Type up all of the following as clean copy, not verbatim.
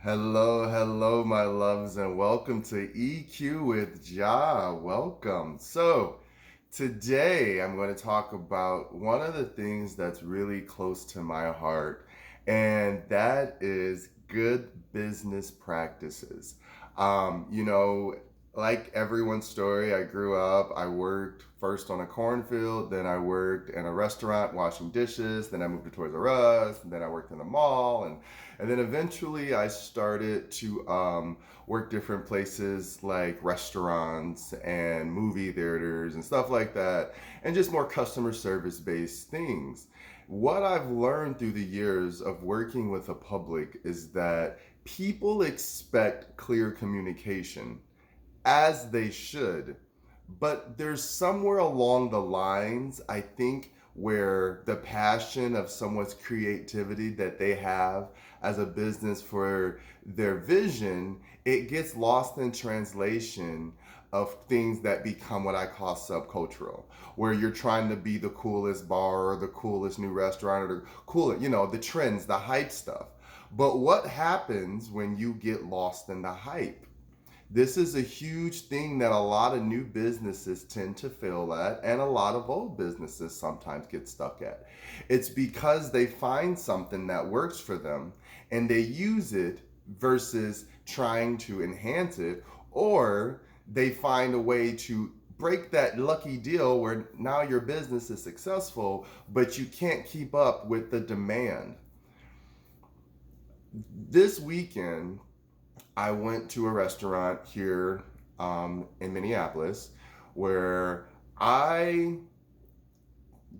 Hello, hello, my loves, and welcome to EQ with Jah. Welcome. So, today I'm going to talk about one of the things that's really close to my heart, and that is good business practices. You know, like everyone's story, I grew up, I worked first on a cornfield, then I worked in a restaurant washing dishes, then I moved to Toys R Us, and then I worked in the mall, and then eventually I started to work different places like restaurants and movie theaters and stuff like that, and just more customer service based things. What I've learned through the years of working with the public is that people expect clear communication, as they should. But there's somewhere along the lines, I think, where the passion of someone's creativity that they have as a business for their vision, it gets lost in translation of things that become what I call subcultural, where you're trying to be the coolest bar or the coolest new restaurant or the coolest, the trends, the hype stuff. But what happens when you get lost in the hype? This is a huge thing that a lot of new businesses tend to fail at, and a lot of old businesses sometimes get stuck at. It's because they find something that works for them and they use it versus trying to enhance it, or they find a way to break that lucky deal where now your business is successful, but you can't keep up with the demand. This weekend, I went to a restaurant here in Minneapolis where I,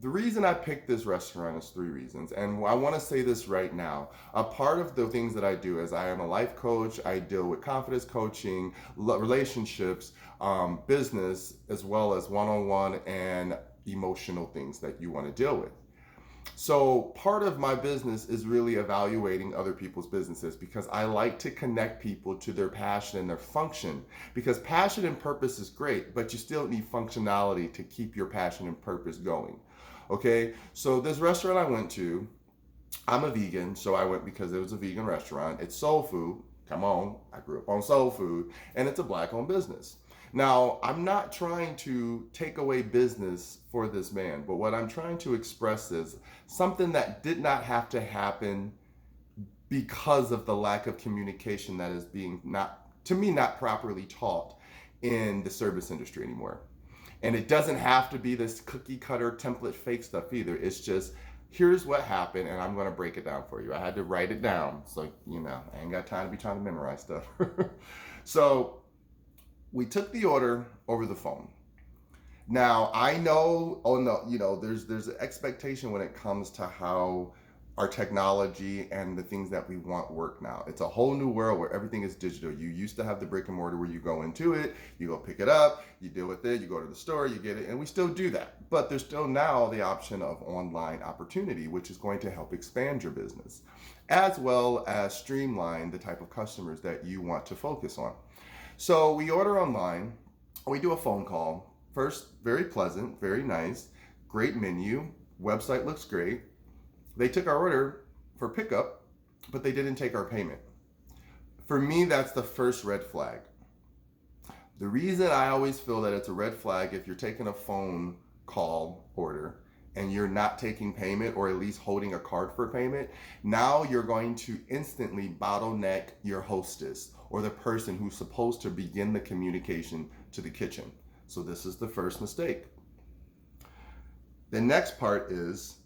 the reason I picked this restaurant is three reasons. And I want to say this right now. A part of the things that I do is I am a life coach. I deal with confidence coaching, relationships, business, as well as one on one and emotional things that you want to deal with. So part of my business is really evaluating other people's businesses because I like to connect people to their passion and their function, because passion and purpose is great, but you still need functionality to keep your passion and purpose going. Okay, so this restaurant I went to, I'm a vegan, so I went because it was a vegan restaurant. It's soul food. Come on, I grew up on soul food, and it's a black owned business. Now, I'm not trying to take away business for this man, but what I'm trying to express is something that did not have to happen because of the lack of communication that is being, not to me, not properly taught in the service industry anymore. And it doesn't have to be this cookie cutter template fake stuff either. It's just, here's what happened, and I'm going to break it down for you. I had to write it down. So, I ain't got time to be trying to memorize stuff. So we took the order over the phone. Now I know, oh no, there's an expectation when it comes to how our technology and the things that we want work now. It's a whole new world where everything is digital. You used to have the brick and mortar where you go into it, you go pick it up, you deal with it, you go to the store, you get it, and we still do that. But there's still now the option of online opportunity, which is going to help expand your business, as well as streamline the type of customers that you want to focus on. So we order online, we do a phone call. First, very pleasant, very nice, great menu, website looks great. They took our order for pickup, but they didn't take our payment. For me, that's the first red flag. The reason I always feel that it's a red flag, if you're taking a phone call order and you're not taking payment, or at least holding a card for payment, now you're going to instantly bottleneck your hostess or the person who's supposed to begin the communication to the kitchen. So this is the first mistake. The next part is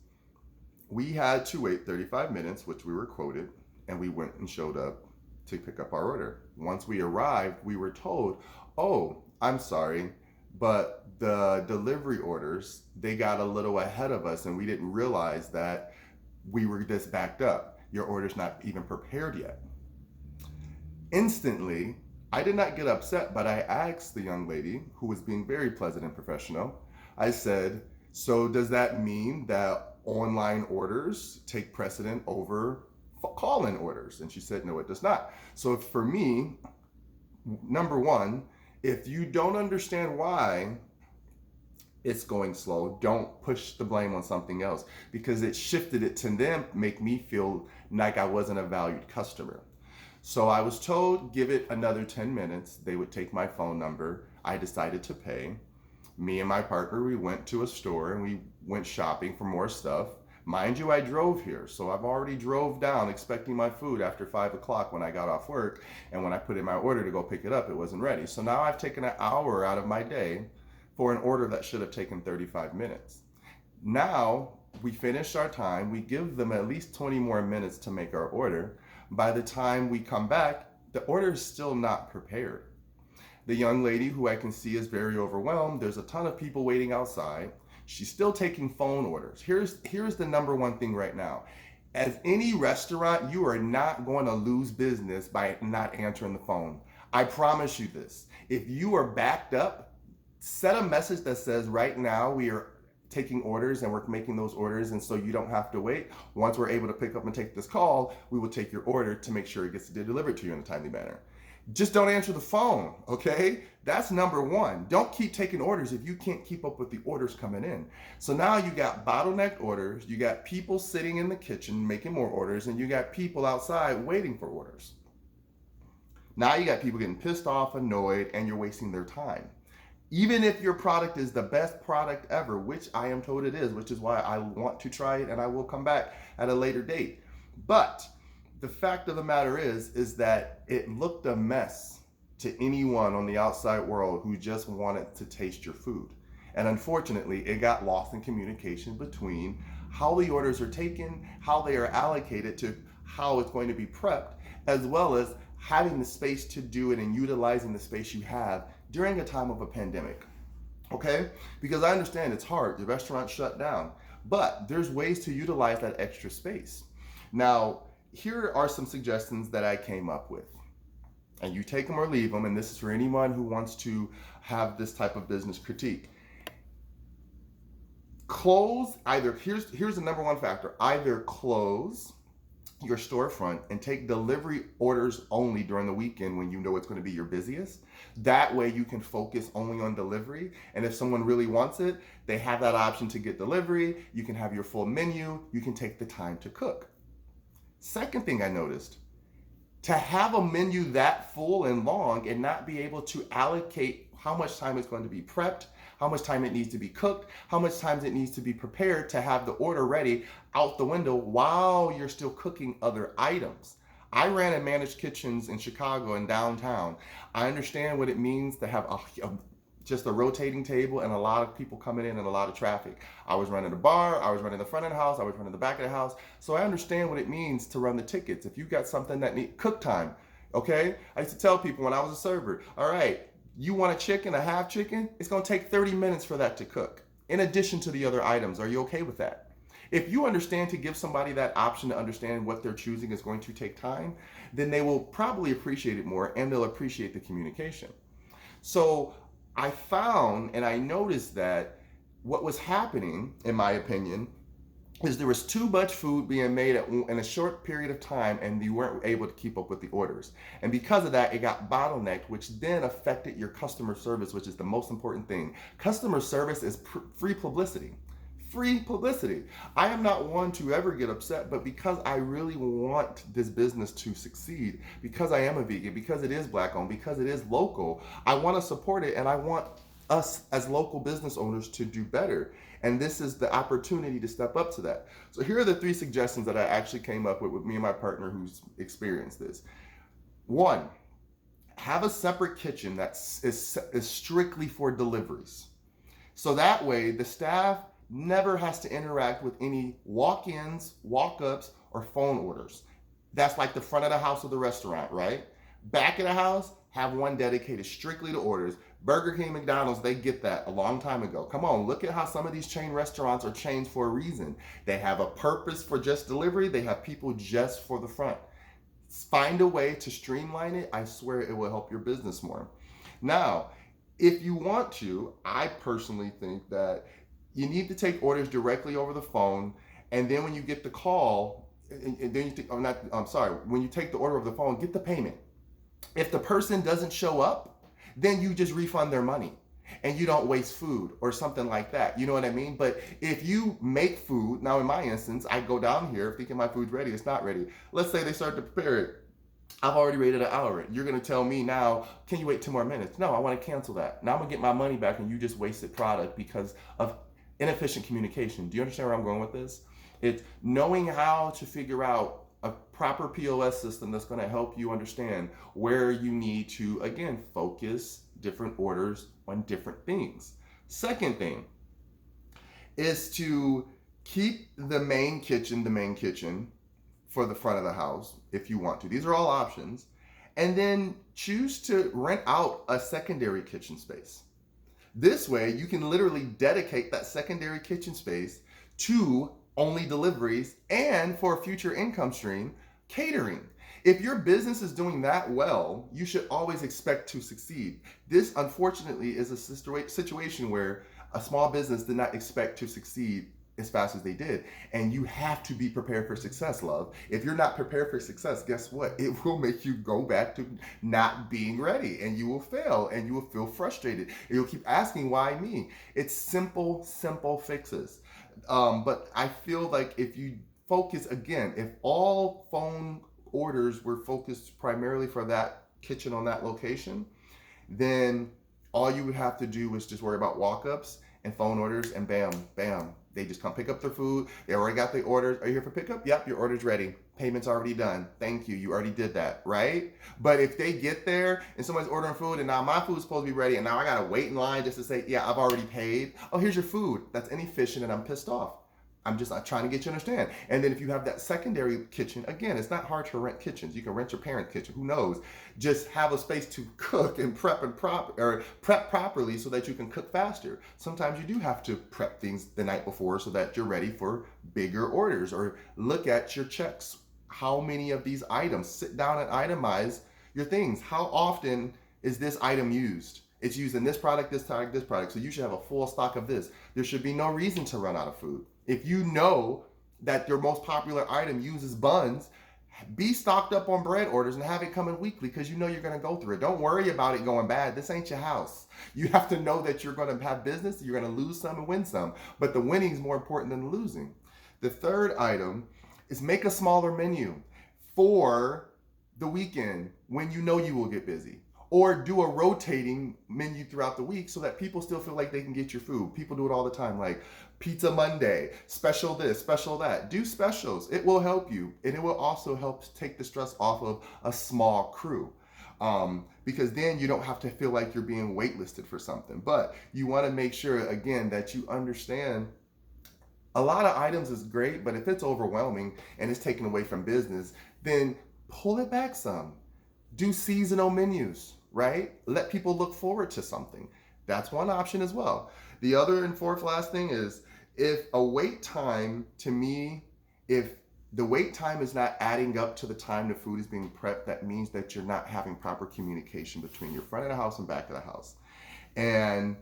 we had to wait 35 minutes, which we were quoted, and we went and showed up to pick up our order. Once we arrived, we were told, oh, I'm sorry, but the delivery orders, they got a little ahead of us and we didn't realize that we were this backed up. Your order's not even prepared yet. Instantly, I did not get upset, but I asked the young lady, who was being very pleasant and professional, I said, so does that mean that online orders take precedent over call-in orders? And she said, no, it does not. So for me, number one, if you don't understand why it's going slow, don't push the blame on something else, because it shifted it to them, make me feel like I wasn't a valued customer. So I was told, give it another 10 minutes. They would take my phone number. I decided to pay. Me and my partner, we went to a store and we went shopping for more stuff. Mind you, I drove here, so I've already drove down expecting my food after 5 o'clock when I got off work. And when I put in my order to go pick it up, it wasn't ready. So now I've taken an hour out of my day for an order that should have taken 35 minutes. Now we finish our time, we give them at least 20 more minutes to make our order. By the time we come back, the order is still not prepared. The young lady, who I can see is very overwhelmed, there's a ton of people waiting outside. She's still taking phone orders. Here's the number one thing right now. As any restaurant, you are not going to lose business by not answering the phone. I promise you this. If you are backed up, set a message that says, right now we are taking orders and we're making those orders, and so you don't have to wait. Once we're able to pick up and take this call, we will take your order to make sure it gets delivered to you in a timely manner. Just don't answer the phone, okay? That's number one. Don't keep taking orders if you can't keep up with the orders coming in. So now you got bottlenecked orders, you got people sitting in the kitchen making more orders, and you got people outside waiting for orders. Now you got people getting pissed off, annoyed, and you're wasting their time. Even if your product is the best product ever, which I am told it is, which is why I want to try it and I will come back at a later date. But the fact of the matter is that it looked a mess to anyone on the outside world who just wanted to taste your food. And unfortunately, it got lost in communication between how the orders are taken, how they are allocated to how it's going to be prepped, as well as having the space to do it and utilizing the space you have during a time of a pandemic. Okay? Because I understand it's hard. The restaurant shut down. But there's ways to utilize that extra space. Now, here are some suggestions that I came up with. And you take them or leave them, and this is for anyone who wants to have this type of business critique. Close, here's the number one factor. Either close your storefront and take delivery orders only during the weekend when you know it's going to be your busiest. That way you can focus only on delivery. And if someone really wants it, they have that option to get delivery. You can have your full menu. You can take the time to cook. Second thing I noticed, to have a menu that full and long and not be able to allocate how much time it's going to be prepped, how much time it needs to be cooked, how much time it needs to be prepared to have the order ready out the window while you're still cooking other items. I ran and managed kitchens in Chicago and downtown. I understand what it means to have just a rotating table and a lot of people coming in and a lot of traffic. I was running a bar, I was running the front of the house, I was running the back of the house. So I understand what it means to run the tickets. If you've got something that needs cook time, okay? I used to tell people when I was a server, all right, you want a chicken, a half chicken? It's gonna take 30 minutes for that to cook, in addition to the other items. Are you okay with that? If you understand to give somebody that option to understand what they're choosing is going to take time, then they will probably appreciate it more and they'll appreciate the communication. So I found and I noticed that what was happening, in my opinion, is there was too much food being made in a short period of time and you weren't able to keep up with the orders. And because of that, it got bottlenecked, which then affected your customer service, which is the most important thing. Customer service is free publicity. Free publicity. I am not one to ever get upset, but because I really want this business to succeed, because I am a vegan, because it is Black owned, because it is local, I want to support it and I want us as local business owners to do better. And this is the opportunity to step up to that. So here are the 3 suggestions that I actually came up with me and my partner who's experienced this. 1, have a separate kitchen that is strictly for deliveries. So that way the staff never has to interact with any walk-ins, walk-ups, or phone orders. That's like the front of the house of the restaurant, right? Back of the house, have one dedicated strictly to orders. Burger King, McDonald's, they get that a long time ago. Come on, look at how some of these chain restaurants are chains for a reason. They have a purpose for just delivery. They have people just for the front. Find a way to streamline it. I swear it will help your business more. Now, if you want to, I personally think that you need to take orders directly over the phone, and then when you get the call, and then when you take the order over the phone, get the payment. If the person doesn't show up, then you just refund their money and you don't waste food or something like that. You know what I mean? But if you make food, now in my instance, I go down here thinking my food's ready, it's not ready. Let's say they start to prepare it. I've already rated an hour. You're gonna tell me now, can you wait 2 more minutes? No, I want to cancel that. Now I'm gonna get my money back and you just wasted product because of inefficient communication. Do you understand where I'm going with this? It's knowing how to figure out a proper POS system that's gonna help you understand where you need to, again, focus different orders on different things. Second thing is to keep the main kitchen for the front of the house if you want to. These are all options. And then choose to rent out a secondary kitchen space. This way, you can literally dedicate that secondary kitchen space to only deliveries and for a future income stream, catering. If your business is doing that well, you should always expect to succeed. This, unfortunately, is a situation where a small business did not expect to succeed as fast as they did. And you have to be prepared for success, love. If you're not prepared for success, guess what? It will make you go back to not being ready and you will fail and you will feel frustrated. And you'll keep asking, why me? It's simple, simple fixes. But I feel like if you focus, again, if all phone orders were focused primarily for that kitchen on that location, then all you would have to do is just worry about walk-ups and phone orders, and bam, bam, they just come pick up their food. They already got the orders. Are you here for pickup? Yep, your order's ready. Payment's already done. Thank you. You already did that, right? But if they get there and somebody's ordering food and now my food's supposed to be ready and now I gotta wait in line just to say, yeah, I've already paid. Oh, here's your food. That's inefficient and I'm pissed off. I'm just not trying to get you to understand. And then if you have that secondary kitchen, again, it's not hard to rent kitchens. You can rent your parent kitchen. Who knows? Just have a space to cook and prep properly so that you can cook faster. Sometimes you do have to prep things the night before so that you're ready for bigger orders, or look at your checks. How many of these items? Sit down and itemize your things. How often is this item used? It's used in this product, this product, this product. So you should have a full stock of this. There should be no reason to run out of food. If you know that your most popular item uses buns, be stocked up on bread orders and have it coming weekly because you know you're going to go through it. Don't worry about it going bad. This ain't your house. You have to know that you're going to have business. You're going to lose some and win some. But the winning is more important than the losing. The third item is make a smaller menu for the weekend when you know you will get busy. Or do a rotating menu throughout the week so that people still feel like they can get your food. People do it all the time, like Pizza Monday, special this, special that. Do specials. It will help you. And it will also help take the stress off of a small crew. Because then you don't have to feel like you're being waitlisted for something. But you want to make sure, again, that you understand a lot of items is great, but if it's overwhelming and it's taken away from business, then pull it back some. Do seasonal menus, right? Let people look forward to something. That's one option as well. The other and fourth last thing is, if a wait time, to me, if the wait time is not adding up to the time the food is being prepped, that means that you're not having proper communication between your front of the house and back of the house. And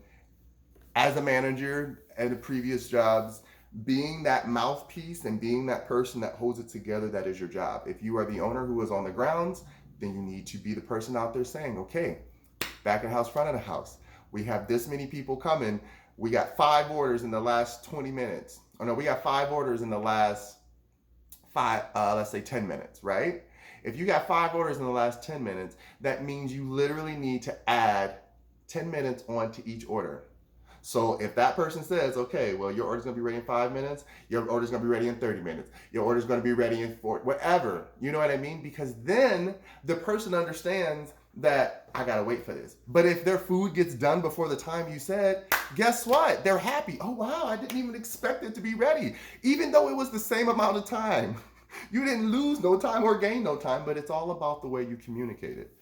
as a manager at the previous jobs, being that mouthpiece and being that person that holds it together, that is your job. If you are the owner who is on the grounds, then you need to be the person out there saying, okay, back of the house, front of the house, we have this many people coming. We got 5 orders in the last 20 minutes. Oh no, we got 5 orders in the last let's say 10 minutes, right? If you got 5 orders in the last 10 minutes, that means you literally need to add 10 minutes onto each order. So if that person says, okay, well, your order's gonna be ready in 5 minutes, your order's gonna be ready in 30 minutes, your order's gonna be ready in 40, whatever, you know what I mean? Because then the person understands that I gotta wait for this. But if their food gets done before the time you said, guess what? They're happy. Oh, wow, I didn't even expect it to be ready, even though it was the same amount of time. You didn't lose no time or gain no time, but it's all about the way you communicate it.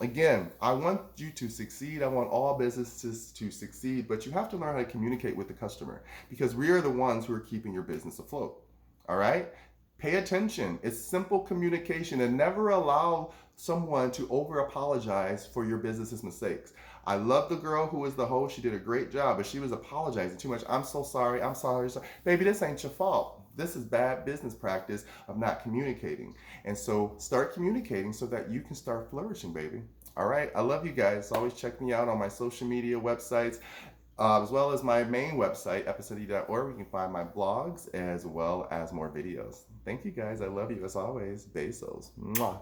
Again, I want you to succeed. I want all businesses to succeed, but you have to learn how to communicate with the customer because we are the ones who are keeping your business afloat. All right? Pay attention. It's simple communication, and never allow someone to over apologize for your business's mistakes. I love the girl who was the host. She did a great job, but she was apologizing too much. I'm so sorry. I'm sorry. Baby, this ain't your fault. This is bad business practice of not communicating. And so start communicating so that you can start flourishing, baby. All right. I love you guys. Always check me out on my social media websites, as well as my main website, episode.org. You can find my blogs as well as more videos. Thank you guys. I love you as always. Besos. Mwah.